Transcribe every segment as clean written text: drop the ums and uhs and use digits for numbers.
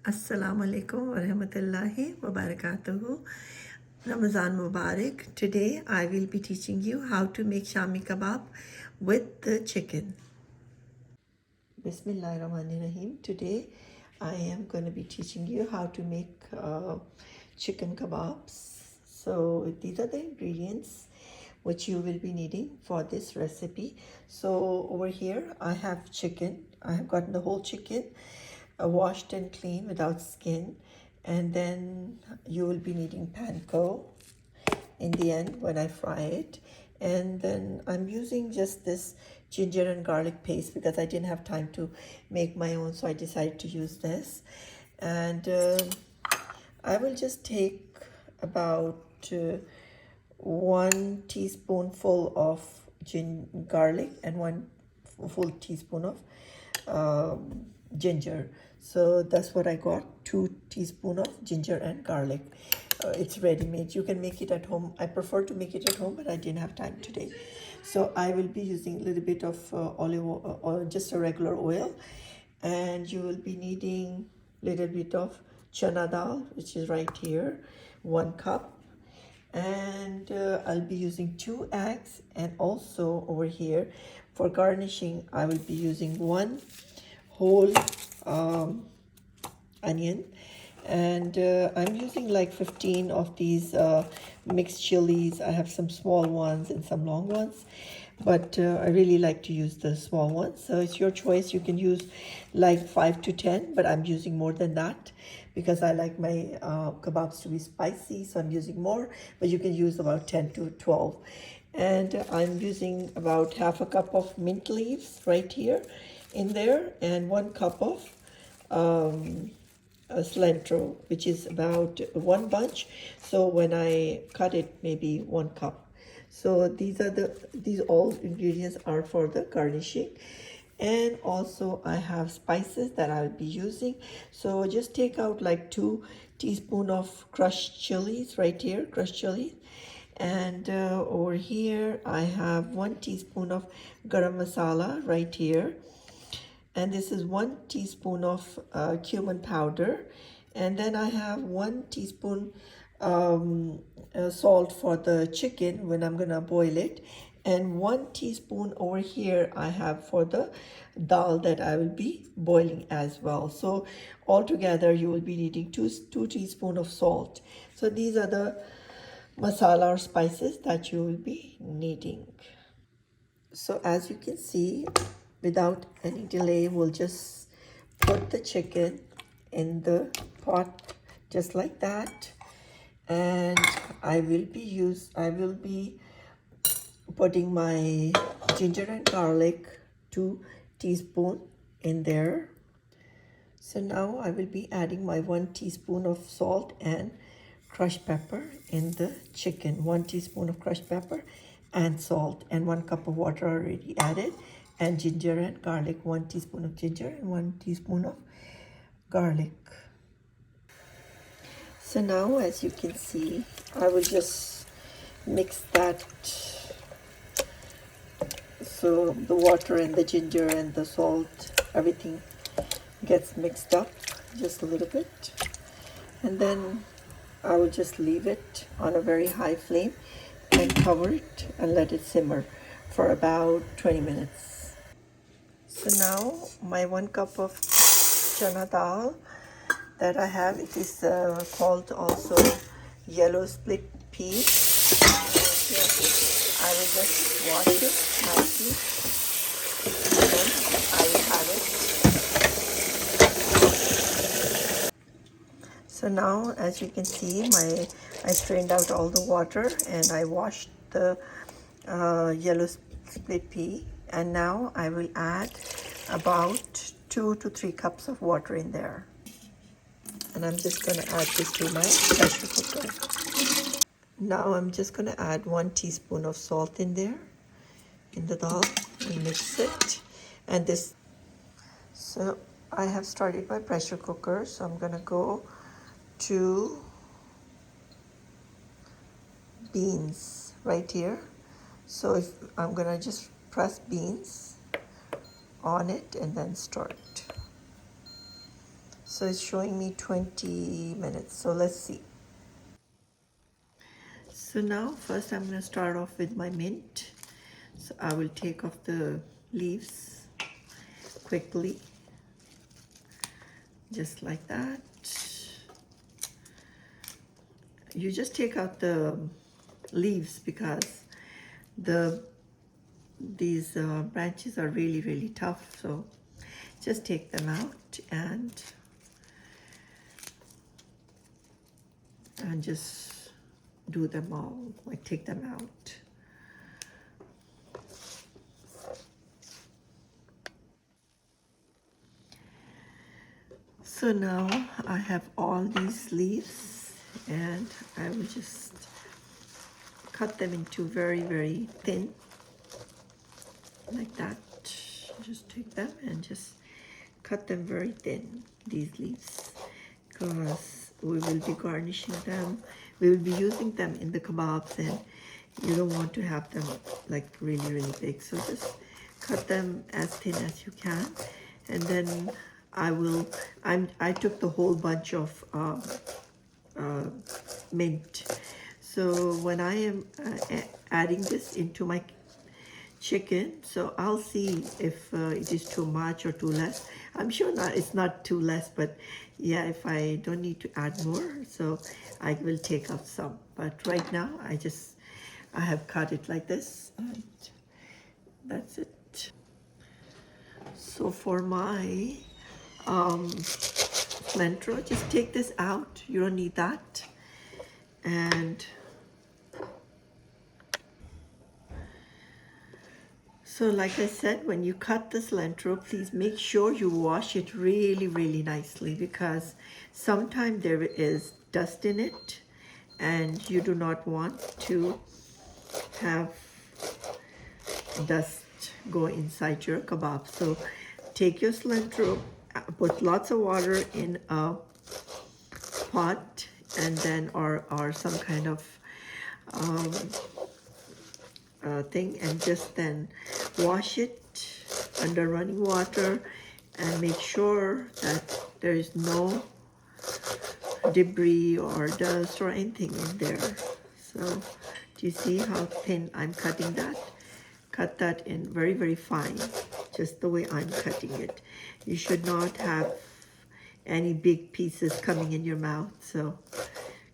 Assalamu alaikum wa rahmatullahi wa barakatuhu. Ramadan Mubarak. Today I will be teaching you how to make Shami kebab with the chicken. Bismillahirrahmanirrahim. Today I am going to be teaching you how to make chicken kebabs. So these are the ingredients which you will be needing for this recipe. So over here I have chicken. I have gotten the whole chicken washed and clean without skin, and then you will be needing panko in the end when I fry it. And then I'm using just this ginger and garlic paste because I didn't have time to make my own, so I decided to use this. And I will just take about 1 teaspoonful of garlic and 1 full teaspoon of ginger. So that's what I got, 2 teaspoons of ginger and garlic. It's ready made. You can make it at home. I prefer to make it at home, but I didn't have time today. So I will be using a little bit of olive oil, or just a regular oil, and you will be needing a little bit of chana dal, which is right here, 1 cup. And I'll be using 2 eggs, and also over here for garnishing I will be using 1 whole onion, and I'm using like 15 of these mixed chilies. I have some small ones and some long ones, but I really like to use the small ones, so it's your choice. You can use like 5 to 10, but I'm using more than that because I like my kebabs to be spicy, so I'm using more, but you can use about 10 to 12. And I'm using about half a cup of mint leaves right here in there, and 1 cup of cilantro, which is about 1 bunch. So when I cut it, maybe 1 cup. So these all ingredients are for the garnishing. And also I have spices that I'll be using. So just take out like 2 teaspoons of crushed chilies right here, crushed chilies. And over here I have 1 teaspoon of garam masala right here, and this is 1 teaspoon of cumin powder. And then I have 1 teaspoon salt for the chicken when I'm gonna boil it, and 1 teaspoon over here I have for the dal that I will be boiling as well. So altogether you will be needing two teaspoons of salt. So these are the masala or spices that you will be needing. So as you can see, without any delay, we'll just put the chicken in the pot just like that. And I will be putting my ginger and garlic, 2 teaspoons in there. So now I will be adding my 1 teaspoon of salt and crushed pepper in the chicken. 1 teaspoon of crushed pepper and salt, and 1 cup of water already added, and ginger and garlic, 1 teaspoon of ginger and 1 teaspoon of garlic. So now as you can see, I will just mix that, so the water and the ginger and the salt, everything gets mixed up just a little bit, and then I will just leave it on a very high flame and cover it and let it simmer for about 20 minutes. So now my 1 cup of chana dal that I have, it is called also yellow split pea. I will just wash it nicely, and then I will have it. So now as you can see, I strained out all the water and I washed the yellow split pea, and now I will add about 2 to 3 cups of water in there, and I'm just going to add this to my pressure cooker. Now I'm just going to add 1 teaspoon of salt in there in the dal and mix it. And this, so I have started my pressure cooker, so I'm going to go to beans right here. So if I'm going to just press beans on it and then start. So it's showing me 20 minutes. So let's see. So now first I'm going to start off with my mint. So I will take off the leaves quickly, just like that. You just take out the leaves because these branches are really tough, so just take them out and just do them all, like take them out. So now I have all these leaves and I will just cut them into very thin, like that. Just take them and just cut them very thin, these leaves, because we will be garnishing them. We will be using them in the kebabs and you don't want to have them like really big. So just cut them as thin as you can. And then I took the whole bunch of mint. So when I am adding this into my chicken, so I'll see if it is too much or too less. I'm sure it's not too less, but yeah, if I don't need to add more, so I will take out some. But right now I have cut it like this and that's it. So for my cilantro, just take this out, you don't need that. And so like I said, when you cut the cilantro, please make sure you wash it really nicely, because sometimes there is dust in it and you do not want to have dust go inside your kebab. So take your cilantro, put lots of water in a pot, and then or some kind of thing, and just then wash it under running water and make sure that there is no debris or dust or anything in there. So do you see how thin I'm cutting that? Cut that in very fine, just the way I'm cutting it. You should not have any big pieces coming in your mouth, so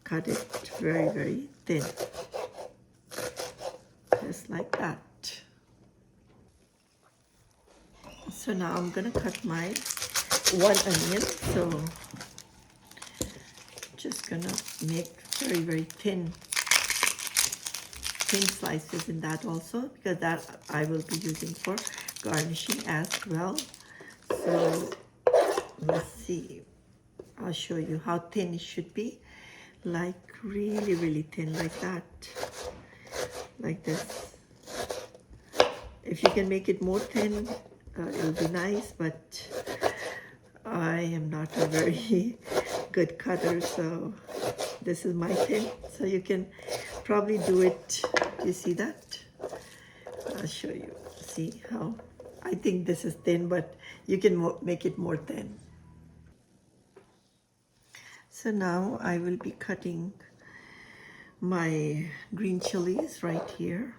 cut it very thin, just like that. So now I'm gonna cut my one onion. So just gonna make very thin slices in that also, because that I will be using for garnishing as well. So let's see, I'll show you how thin it should be, like really thin, like that, like this. If you can make it more thin, it'll be nice, but I am not a very good cutter, so this is my thin. So you can probably do it. You see that? I'll show you. See how I think this is thin, but you can make it more thin. So now I will be cutting my green chilies right here.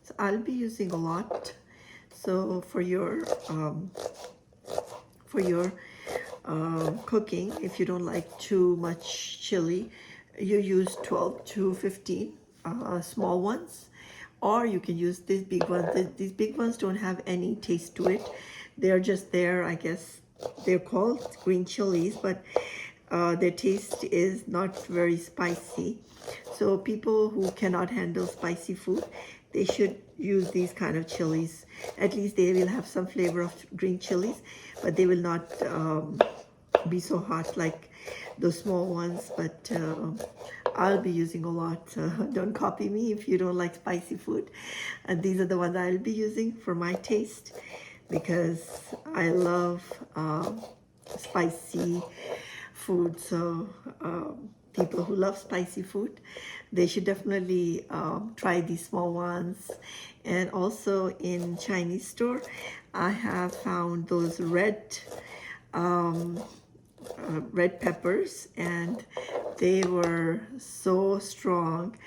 So I'll be using a lot. So for your cooking, if you don't like too much chili, you use 12 to 15 small ones, or you can use these big ones. These big ones don't have any taste to it. They're just there, I guess. They're called green chilies, but their taste is not very spicy. So people who cannot handle spicy food, they should use these kind of chilies. At least they will have some flavor of green chilies, but they will not be so hot like those small ones. But I'll be using a lot. Don't copy me if you don't like spicy food. And these are the ones I'll be using for my taste, because I love spicy food. So people who love spicy food, they should definitely try these small ones. And also in Chinese store, I have found those red um, red peppers, and they were so strong.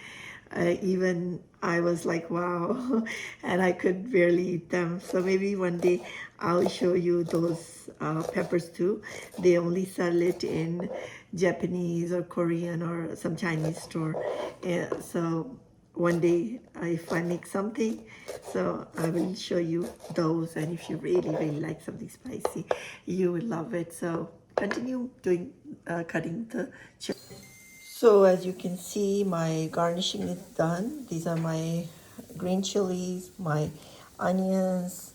Even I was like, wow, and I could barely eat them. So maybe one day I'll show you those peppers too. They only sell it in Japanese or Korean or some Chinese store. Yeah, so one day if I make something, so I will show you those, and if you really like something spicy, you will love it. So continue doing cutting the chili. So as you can see, my garnishing is done. These are my green chilies, my onions,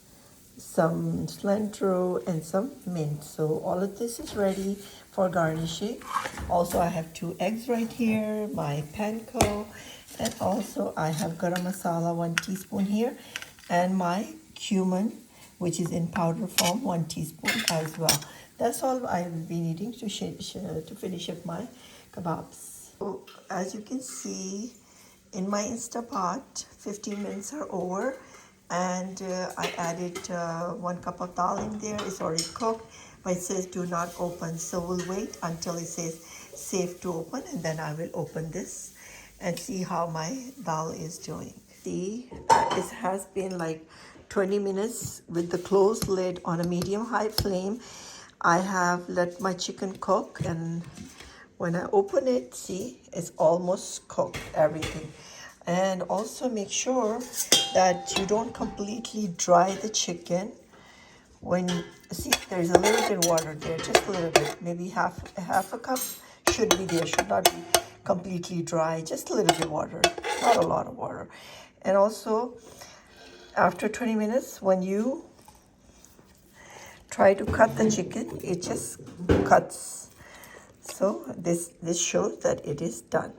some cilantro, and some mint. So all of this is ready for garnishing. Also, I have 2 eggs right here, my panko, and also I have garam masala, 1 teaspoon here, and my cumin, which is in powder form, 1 teaspoon as well. That's all I will be needing to finish up my kebabs. So as you can see, in my Instapot, 15 minutes are over, and I added 1 cup of dal in there. It's already cooked, but it says do not open, so we'll wait until it says safe to open, and then I will open this and see how my dal is doing. See, it has been like 20 minutes with the closed lid on a medium-high flame. I have let my chicken cook, and when I open it, see, it's almost cooked, everything. And also make sure that you don't completely dry the chicken. When see, there's a little bit of water there, just a little bit, maybe half a cup should be there, should not be completely dry, just a little bit of water, not a lot of water. And also, after 20 minutes, when you try to cut the chicken, it just cuts. So this shows that it is done.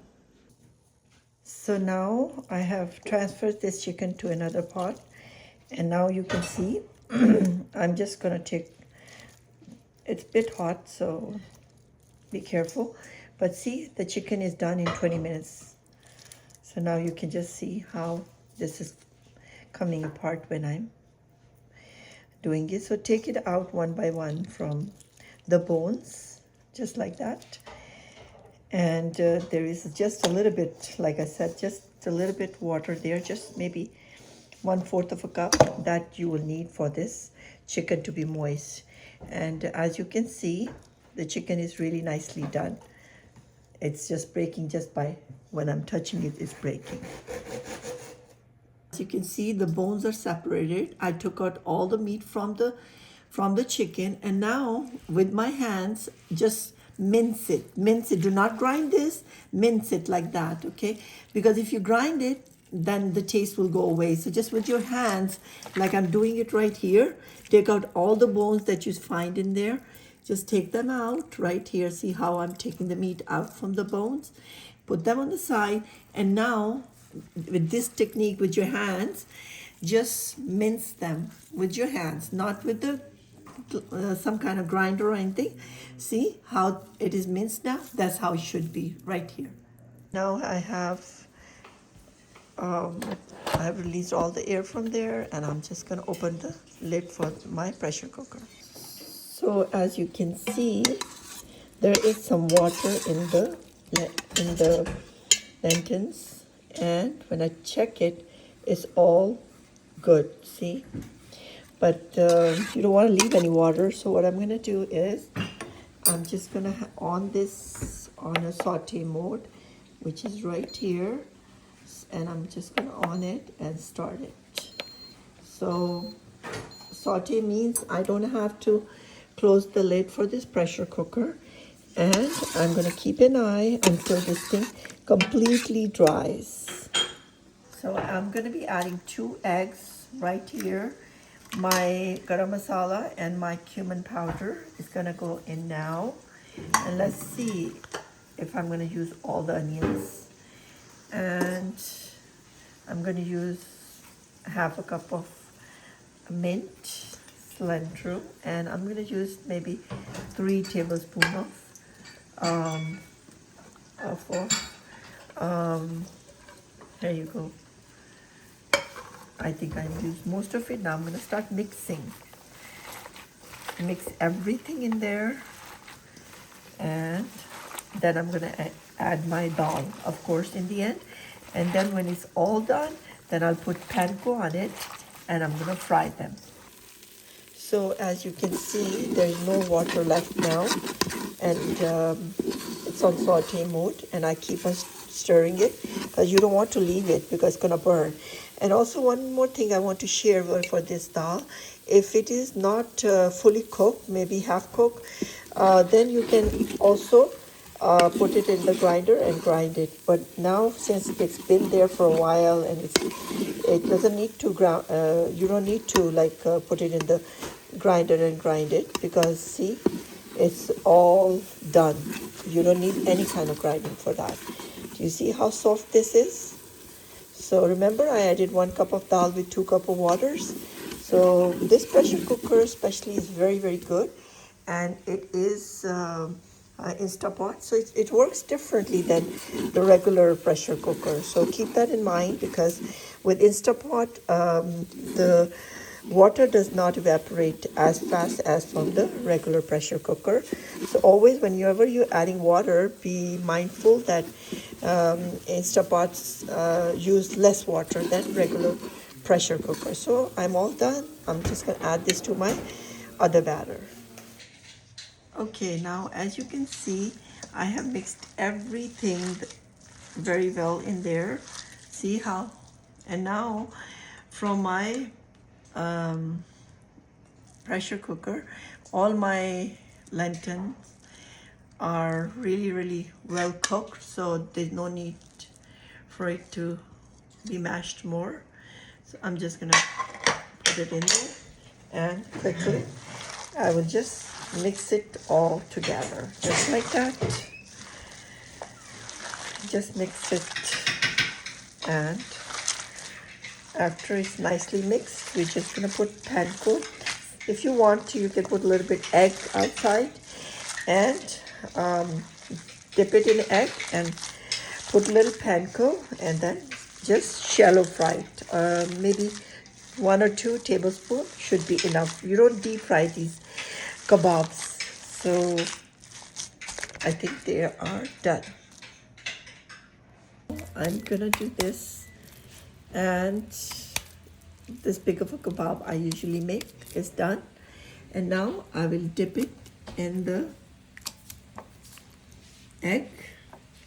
So now I have transferred this chicken to another pot, and now you can see I'm just gonna take, it's a bit hot, so be careful. But see, the chicken is done in 20 minutes. So now you can just see how this is coming apart when I'm doing it. So take it out one by one from the bones, just like that. And there is just a little bit, like I said, just a little bit water there, just maybe 1/4 of a cup that you will need for this chicken to be moist. And as you can see, the chicken is really nicely done. It's just breaking just by when I'm touching it, it's breaking. As you can see, the bones are separated. I took out all the meat from the chicken, and now with my hands, just mince it. Do not grind this, mince it like that, okay? Because if you grind it, then the taste will go away. So just with your hands, like I'm doing it right here, take out all the bones that you find in there. Just take them out right here. See how I'm taking the meat out from the bones? Put them on the side, and now with this technique with your hands, just mince them with your hands, not with the some kind of grinder or anything. See how it is minced now? That's how it should be right here. Now um, I have released all the air from there, and I'm just gonna open the lid for my pressure cooker. So as you can see, there is some water in the lentils, and when I check it, it's all good. See, but you don't want to leave any water. So what I'm gonna do is I'm just gonna on this on a saute mode, which is right here, and I'm just gonna on it and start it. So saute means I don't have to close the lid for this pressure cooker, and I'm gonna keep an eye until this thing completely dries. So I'm gonna be adding 2 eggs right here. My garam masala and my cumin powder is gonna go in now. And let's see if I'm gonna use all the onions. And I'm gonna use half a cup of mint, cilantro, and I'm gonna use maybe 3 tablespoons of there you go. I think I used most of it. Now I'm gonna start mixing. mix everything in there, and then I'm gonna add my dal, of course, in the end. And then when it's all done, then I'll put panko on it, and I'm gonna fry them. So as you can see, there's no water left now, and it's on saute mode, and I keep on stirring it because you don't want to leave it because it's gonna burn. And also one more thing I want to share for this dal, if it is not fully cooked, maybe half cooked, then you can also put it in the grinder and grind it. But now since it's been there for a while and it doesn't need to ground, you don't need to like put it in the grinder and grind it, because see, it's all done. You don't need any kind of grinding for that. Do you see how soft this is? So remember, I added 1 cup of dal with 2 cups of waters. So this pressure cooker especially is very, very good, and it is Instapot, so it works differently than the regular pressure cooker. So keep that in mind, because with Instapot, the water does not evaporate as fast as from the regular pressure cooker. So always whenever you're adding water, be mindful that Instapots use less water than regular pressure cooker. So I'm all done. I'm just going to add this to my other batter. Okay, now as you can see, I have mixed everything very well in there. See how? And now from my pressure cooker, all my lentils are really, really well cooked, so there's no need for it to be mashed more. So I'm just gonna put it in there, and quickly I will just mix it all together, just like that. Just mix it, and after it's nicely mixed, we're just gonna put panko. If you want to, you can put a little bit egg outside and dip it in egg and put a little panko, and then just shallow fry it. Maybe 1 or 2 tablespoons should be enough. You don't deep fry these kebabs. So I think they are done. I'm gonna do this, and this big of a kebab I usually make is done. And now I will dip it in the egg.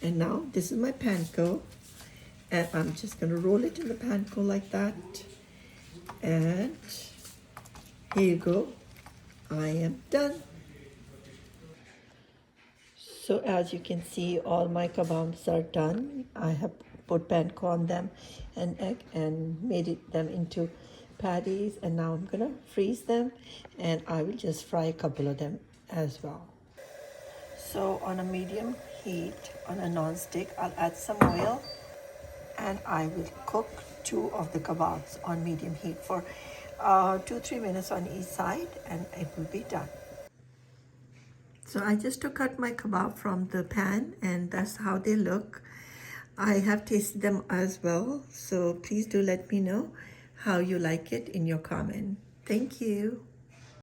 And now this is my panko, and I'm just gonna roll it in the panko like that. And here you go, I am done. So as you can see, all my kebabs are done. I have put panko on them and egg and made them into patties, and now I'm gonna freeze them, and I will just fry a couple of them as well. So on a medium heat on a non-stick, I'll add some oil, and I will cook 2 of the kebabs on medium heat for 2-3 minutes on each side, and it will be done. So I just took out my kebab from the pan, and that's how they look. I have tasted them as well, so please do let me know how you like it in your comment. Thank you.